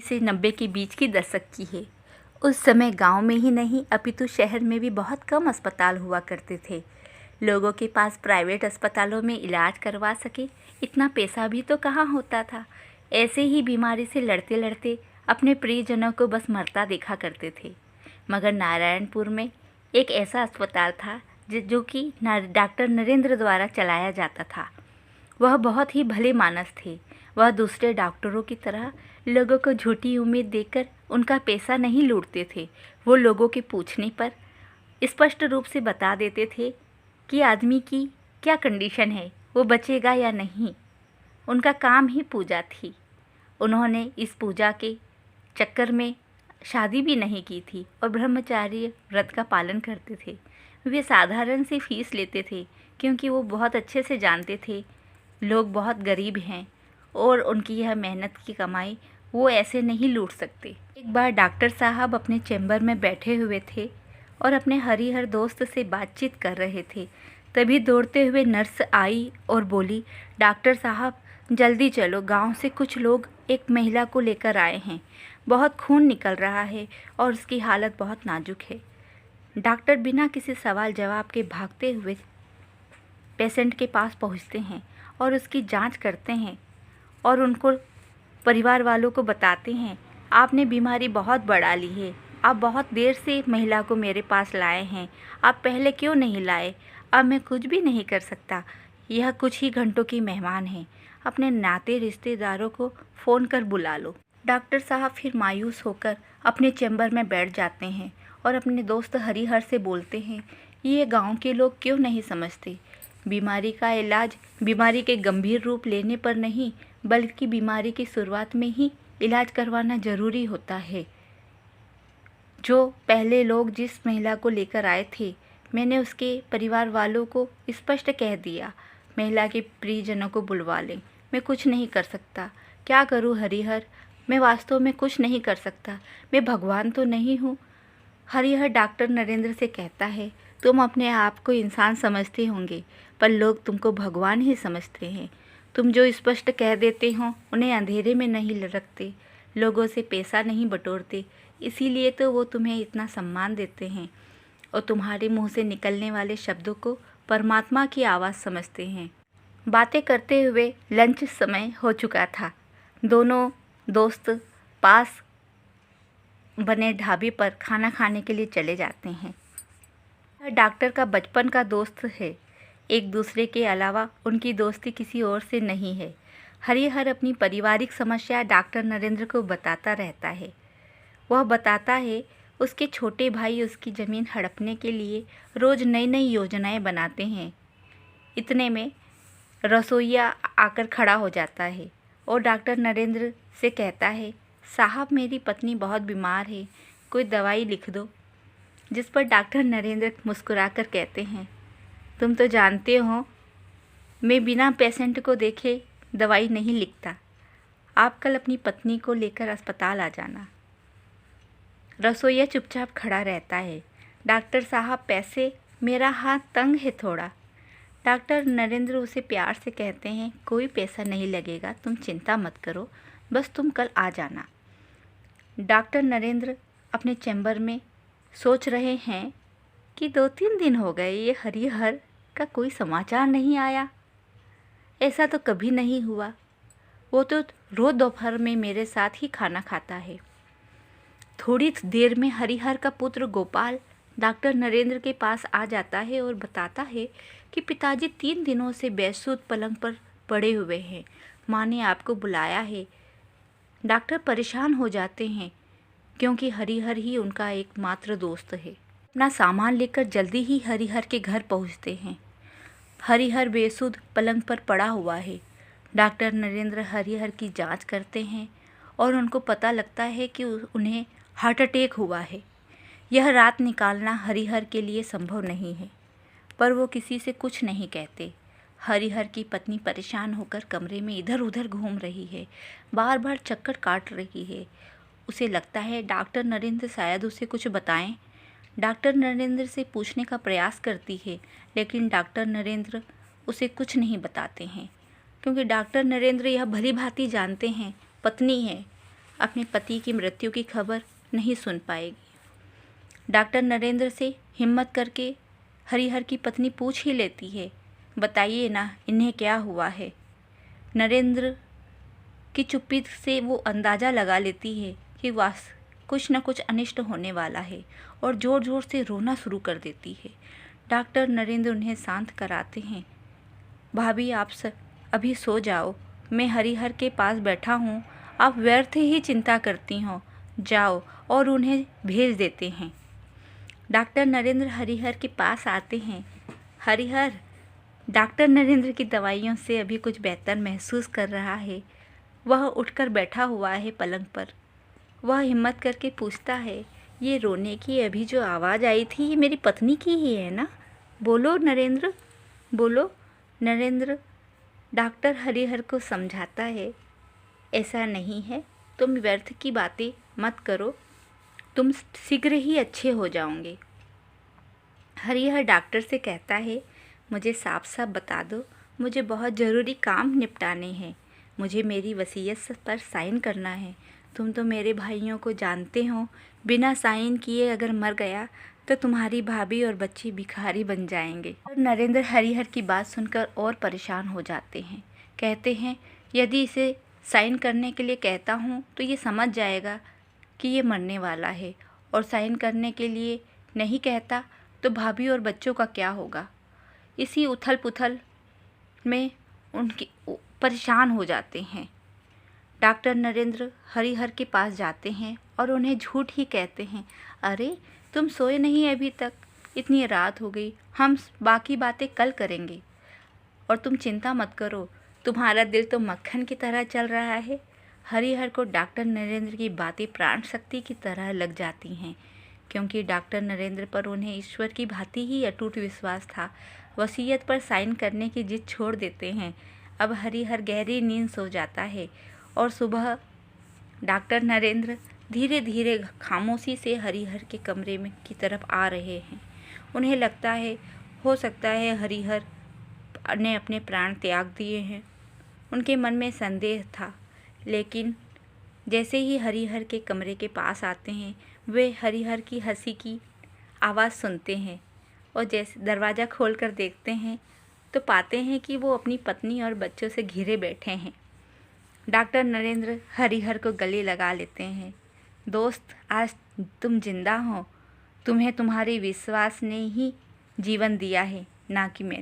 से 90 के बीच की दशक की है। उस समय गांव में ही नहीं अपितु शहर में भी बहुत कम अस्पताल हुआ करते थे। लोगों के पास प्राइवेट अस्पतालों में इलाज करवा सके इतना पैसा भी तो कहाँ होता था। ऐसे ही बीमारी से लड़ते लड़ते अपने प्रियजनों को बस मरता देखा करते थे। मगर नारायणपुर में एक ऐसा अस्पताल था जो कि डॉक्टर नरेंद्र द्वारा चलाया जाता था। वह बहुत ही भले मानस थे। वह दूसरे डॉक्टरों की तरह लोगों को झूठी उम्मीद देकर उनका पैसा नहीं लूटते थे। वो लोगों के पूछने पर स्पष्ट रूप से बता देते थे कि आदमी की क्या कंडीशन है, वो बचेगा या नहीं। उनका काम ही पूजा थी। उन्होंने इस पूजा के चक्कर में शादी भी नहीं की थी और ब्रह्मचार्य व्रत का पालन करते थे। वे साधारण सी फीस लेते थे क्योंकि वो बहुत अच्छे से जानते थे लोग बहुत गरीब हैं और उनकी यह मेहनत की कमाई वो ऐसे नहीं लूट सकते। एक बार डॉक्टर साहब अपने चैम्बर में बैठे हुए थे और अपने हरिहर दोस्त से बातचीत कर रहे थे। तभी दौड़ते हुए नर्स आई और बोली, डॉक्टर साहब जल्दी चलो, गांव से कुछ लोग एक महिला को लेकर आए हैं। बहुत खून निकल रहा है और उसकी हालत बहुत नाजुक है। डॉक्टर बिना किसी सवाल जवाब के भागते हुए पेशेंट के पास पहुंचते हैं और उसकी जांच करते हैं और उनको परिवार वालों को बताते हैं, आपने बीमारी बहुत बढ़ा ली है। आप बहुत देर से महिला को मेरे पास लाए हैं। आप पहले क्यों नहीं लाए? अब मैं कुछ भी नहीं कर सकता। यह कुछ ही घंटों की मेहमान है। अपने नाते रिश्तेदारों को फ़ोन कर बुला लो। डॉक्टर साहब फिर मायूस होकर अपने चैम्बर में बैठ जाते हैं और अपने दोस्त हरिहर से बोलते हैं, ये गांव के लोग क्यों नहीं समझते? बीमारी का इलाज बीमारी के गंभीर रूप लेने पर नहीं, बल्कि बीमारी की शुरुआत में ही इलाज करवाना ज़रूरी होता है। जो पहले लोग जिस महिला को लेकर आए थे, मैंने उसके परिवार वालों को स्पष्ट कह दिया, महिला के प्रियजनों को बुलवा लें। मैं कुछ नहीं कर सकता। क्या करूं हरिहर? मैं वास्तव में कुछ नहीं कर सकता। मैं भगवान तो नहीं हूँ। हरिहर डॉक्टर नरेंद्र से कहता है, तुम अपने आप को इंसान समझते होंगे पर लोग तुमको भगवान ही समझते हैं। तुम जो स्पष्ट कह देते हो उन्हें अंधेरे में नहीं रखते, लोगों से पैसा नहीं बटोरते, इसीलिए तो वो तुम्हें इतना सम्मान देते हैं और तुम्हारे मुंह से निकलने वाले शब्दों को परमात्मा की आवाज़ समझते हैं। बातें करते हुए लंच समय हो चुका था। दोनों दोस्त पास बने ढाबे पर खाना खाने के लिए चले जाते हैं। डॉक्टर का बचपन का दोस्त है। एक दूसरे के अलावा उनकी दोस्ती किसी और से नहीं है। हरिहर अपनी पारिवारिक समस्या डॉक्टर नरेंद्र को बताता रहता है। वह बताता है उसके छोटे भाई उसकी ज़मीन हड़पने के लिए रोज़ नई नई योजनाएं बनाते हैं। इतने में रसोइया आकर खड़ा हो जाता है और डॉक्टर नरेंद्र से कहता है, साहब मेरी पत्नी बहुत बीमार है, कोई दवाई लिख दो। जिस पर डॉक्टर नरेंद्र मुस्कुराकर कहते हैं, तुम तो जानते हो मैं बिना पेशेंट को देखे दवाई नहीं लिखता। आप कल अपनी पत्नी को लेकर अस्पताल आ जाना। रसोइया चुपचाप खड़ा रहता है। डॉक्टर साहब पैसे, मेरा हाथ तंग है थोड़ा। डॉक्टर नरेंद्र उसे प्यार से कहते हैं, कोई पैसा नहीं लगेगा, तुम चिंता मत करो, बस तुम कल आ जाना। डॉक्टर नरेंद्र अपने चैम्बर में सोच रहे हैं कि 2-3 दिन हो गए ये हरिहर का कोई समाचार नहीं आया। ऐसा तो कभी नहीं हुआ। वो तो रोज़ दोपहर में मेरे साथ ही खाना खाता है। थोड़ी देर में हरिहर का पुत्र गोपाल डॉक्टर नरेंद्र के पास आ जाता है और बताता है कि पिताजी 3 दिनों से बेसुध पलंग पर पड़े हुए हैं। माँ ने आपको बुलाया है। डॉक्टर परेशान हो जाते हैं क्योंकि हरिहर ही उनका एकमात्र दोस्त है। अपना सामान लेकर जल्दी ही हरिहर के घर पहुंचते हैं। हरिहर बेसुध पलंग पर पड़ा हुआ है। डॉक्टर नरेंद्र हरिहर की जांच करते हैं और उनको पता लगता है कि उन्हें हार्ट अटैक हुआ है। यह रात निकालना हरिहर के लिए संभव नहीं है, पर वो किसी से कुछ नहीं कहते। हरिहर की पत्नी परेशान होकर कमरे में इधर उधर घूम रही है, बार बार चक्कर काट रही है। उसे लगता है डॉक्टर नरेंद्र शायद उसे कुछ बताएं। डॉक्टर नरेंद्र से पूछने का प्रयास करती है, लेकिन डॉक्टर नरेंद्र उसे कुछ नहीं बताते हैं क्योंकि डॉक्टर नरेंद्र यह भली भांति जानते हैं पत्नी है, अपने पति की मृत्यु की खबर नहीं सुन पाएगी। डॉक्टर नरेंद्र से हिम्मत करके हरिहर की पत्नी पूछ ही लेती है, बताइए ना इन्हें क्या हुआ है। नरेंद्र की चुप्पी से वो अंदाज़ा लगा लेती है कि कुछ न कुछ अनिष्ट होने वाला है और ज़ोर ज़ोर से रोना शुरू कर देती है। डॉक्टर नरेंद्र उन्हें शांत कराते हैं। भाभी आप अभी सो जाओ, मैं हरिहर के पास बैठा हूँ, आप व्यर्थ ही चिंता करती हो, जाओ, और उन्हें भेज देते हैं। डॉक्टर नरेंद्र हरिहर के पास आते हैं। हरिहर डॉक्टर नरेंद्र की दवाइयों से अभी कुछ बेहतर महसूस कर रहा है। वह उठकर बैठा हुआ है पलंग पर। वह हिम्मत करके पूछता है, ये रोने की अभी जो आवाज़ आई थी ये मेरी पत्नी की ही है ना? बोलो नरेंद्र, बोलो। नरेंद्र डॉक्टर हरिहर को समझाता है, ऐसा नहीं है, तुम व्यर्थ की बातें मत करो, तुम शीघ्र ही अच्छे हो जाओगे। हरिहर डॉक्टर से कहता है, मुझे साफ साफ बता दो, मुझे बहुत ज़रूरी काम निपटाने हैं, मुझे मेरी वसीयत पर साइन करना है। तुम तो मेरे भाइयों को जानते हो, बिना साइन किए अगर मर गया तो तुम्हारी भाभी और बच्चे भिखारी बन जाएंगे। और नरेंद्र हरिहर की बात सुनकर और परेशान हो जाते हैं। कहते हैं, यदि इसे साइन करने के लिए कहता हूँ तो ये समझ जाएगा कि ये मरने वाला है, और साइन करने के लिए नहीं कहता तो भाभी और बच्चों का क्या होगा। इसी उथल पुथल में उनकी परेशान हो जाते हैं। डॉक्टर नरेंद्र हरिहर के पास जाते हैं और उन्हें झूठ ही कहते हैं, अरे तुम सोए नहीं अभी तक, इतनी रात हो गई, हम बाकी बातें कल करेंगे, और तुम चिंता मत करो, तुम्हारा दिल तो मक्खन की तरह चल रहा है। हरिहर को डॉक्टर नरेंद्र की बातें प्राण शक्ति की तरह लग जाती हैं, क्योंकि डॉक्टर नरेंद्र पर उन्हें ईश्वर की भांति ही अटूट विश्वास था। वसीयत पर साइन करने की जिद छोड़ देते हैं। अब हरिहर गहरी नींद सो जाता है और सुबह डॉक्टर नरेंद्र धीरे धीरे खामोशी से हरिहर के कमरे में की तरफ आ रहे हैं। उन्हें लगता है, हो सकता है हरिहर ने अपने प्राण त्याग दिए हैं। उनके मन में संदेह था, लेकिन जैसे ही हरिहर के कमरे के पास आते हैं, वे हरिहर की हंसी की आवाज़ सुनते हैं, और जैसे दरवाज़ा खोलकर देखते हैं तो पाते हैं कि वो अपनी पत्नी और बच्चों से घिरे बैठे हैं। डॉक्टर नरेंद्र हरिहर को गले लगा लेते हैं। दोस्त, आज तुम जिंदा हो, तुम्हें तुम्हारे विश्वास ने ही जीवन दिया है, ना कि मैंने।